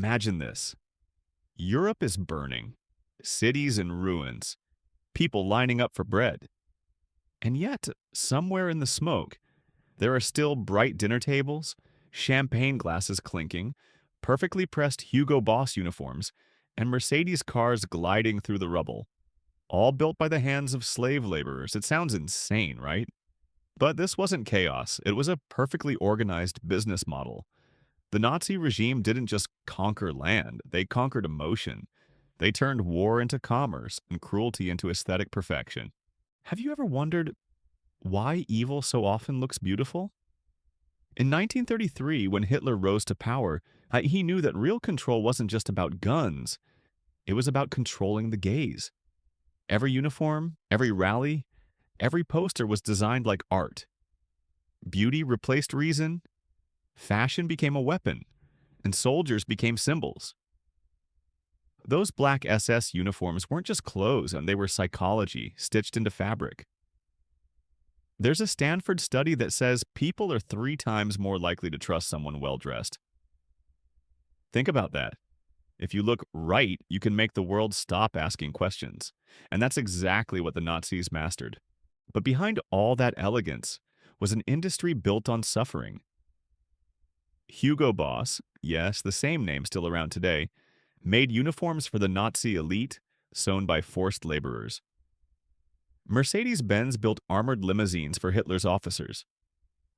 Imagine this. Europe is burning, cities in ruins, people lining up for bread. And yet, somewhere in the smoke, there are still bright dinner tables, champagne glasses clinking, perfectly pressed Hugo Boss uniforms, and Mercedes cars gliding through the rubble, all built by the hands of slave laborers. It sounds insane, right? But this wasn't chaos. It was a perfectly organized business model. The Nazi regime didn't just conquer land, they conquered emotion. They turned war into commerce and cruelty into aesthetic perfection. Have you ever wondered why evil so often looks beautiful? In 1933, when Hitler rose to power, he knew that real control wasn't just about guns, it was about controlling the gaze. Every uniform, every rally, every poster was designed like art. Beauty replaced reason, fashion became a weapon, and soldiers became symbols. Those black SS uniforms weren't just clothes, and they were psychology stitched into fabric. There's a Stanford study that says people are 3 times more likely to trust someone well-dressed. Think about that. If you look right, you can make the world stop asking questions. And that's exactly what the Nazis mastered. But behind all that elegance was an industry built on suffering. Hugo Boss, yes, the same name still around today, made uniforms for the Nazi elite sewn by forced laborers. Mercedes-Benz built armored limousines for Hitler's officers,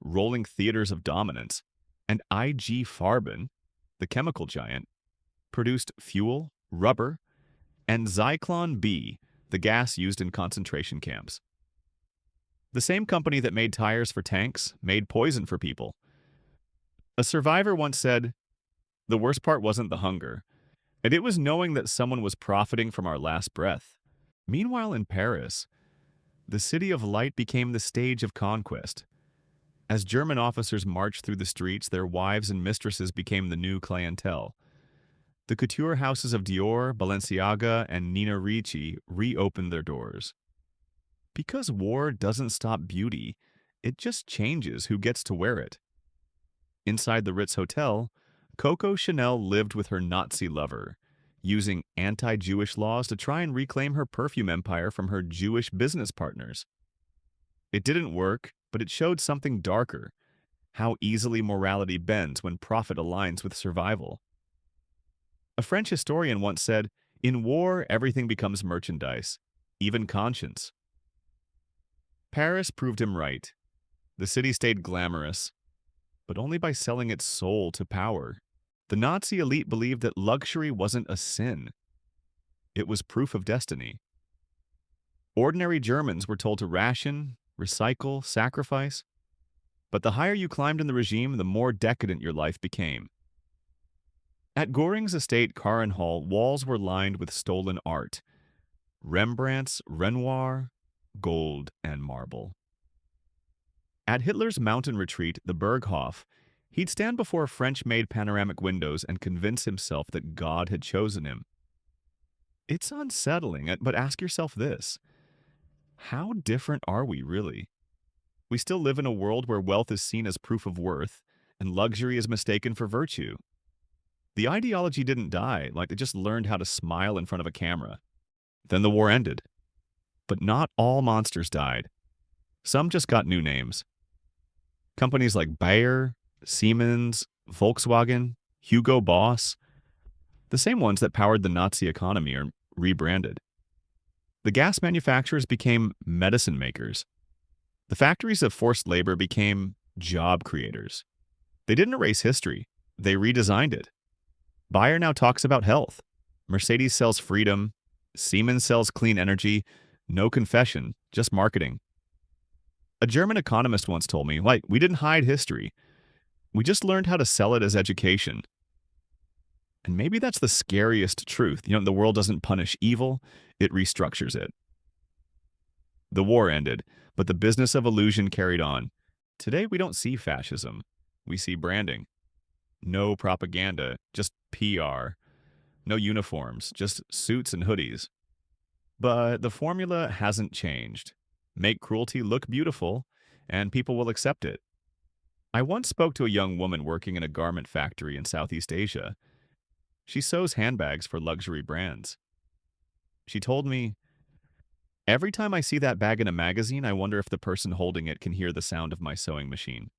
rolling theaters of dominance, and IG Farben, the chemical giant, produced fuel, rubber, and Zyklon B, the gas used in concentration camps. The same company that made tires for tanks made poison for people. A survivor once said, "The worst part wasn't the hunger, and it was knowing that someone was profiting from our last breath." Meanwhile, in Paris, the City of Light became the stage of conquest. As German officers marched through the streets, their wives and mistresses became the new clientele. The couture houses of Dior, Balenciaga, and Nina Ricci reopened their doors. Because war doesn't stop beauty, it just changes who gets to wear it. Inside the Ritz Hotel, Coco Chanel lived with her Nazi lover, using anti-Jewish laws to try and reclaim her perfume empire from her Jewish business partners. It didn't work, but it showed something darker, how easily morality bends when profit aligns with survival. A French historian once said, "In war, everything becomes merchandise, even conscience." Paris proved him right. The city stayed glamorous, but only by selling its soul to power. The Nazi elite believed that luxury wasn't a sin. It was proof of destiny. Ordinary Germans were told to ration, recycle, sacrifice. But the higher you climbed in the regime, the more decadent your life became. At Göring's estate Hall, walls were lined with stolen art. Rembrandts, Renoir, gold, and marble. At Hitler's mountain retreat, the Berghof, he'd stand before French-made panoramic windows and convince himself that God had chosen him. It's unsettling, but ask yourself this. How different are we, really? We still live in a world where wealth is seen as proof of worth, and luxury is mistaken for virtue. The ideology didn't die, like they just learned how to smile in front of a camera. Then the war ended. But not all monsters died. Some just got new names. Companies like Bayer, Siemens, Volkswagen, Hugo Boss, the same ones that powered the Nazi economy, are rebranded. The gas manufacturers became medicine makers. The factories of forced labor became job creators. They didn't erase history, they redesigned it. Bayer now talks about health. Mercedes sells freedom. Siemens sells clean energy. No confession, just marketing. A German economist once told me, we didn't hide history. We just learned how to sell it as education. And maybe that's the scariest truth. The world doesn't punish evil, it restructures it. The war ended, but the business of illusion carried on. Today, we don't see fascism. We see branding. No propaganda, just PR. No uniforms, just suits and hoodies. But the formula hasn't changed. Make cruelty look beautiful, and people will accept it. I once spoke to a young woman working in a garment factory in Southeast Asia. She sews handbags for luxury brands. She told me, every time I see that bag in a magazine, I wonder if the person holding it can hear the sound of my sewing machine.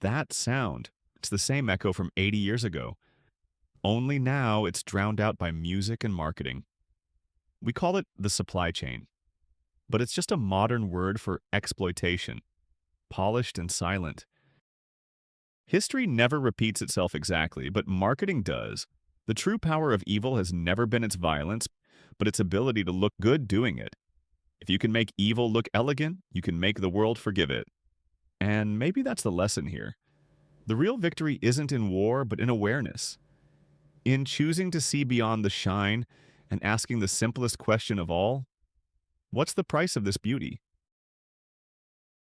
That sound, it's the same echo from 80 years ago. Only now it's drowned out by music and marketing. We call it the supply chain, but it's just a modern word for exploitation, polished and silent. History never repeats itself exactly, but marketing does. The true power of evil has never been its violence, but its ability to look good doing it. If you can make evil look elegant, you can make the world forgive it. And maybe that's the lesson here. The real victory isn't in war, but in awareness. In choosing to see beyond the shine and asking the simplest question of all, what's the price of this beauty?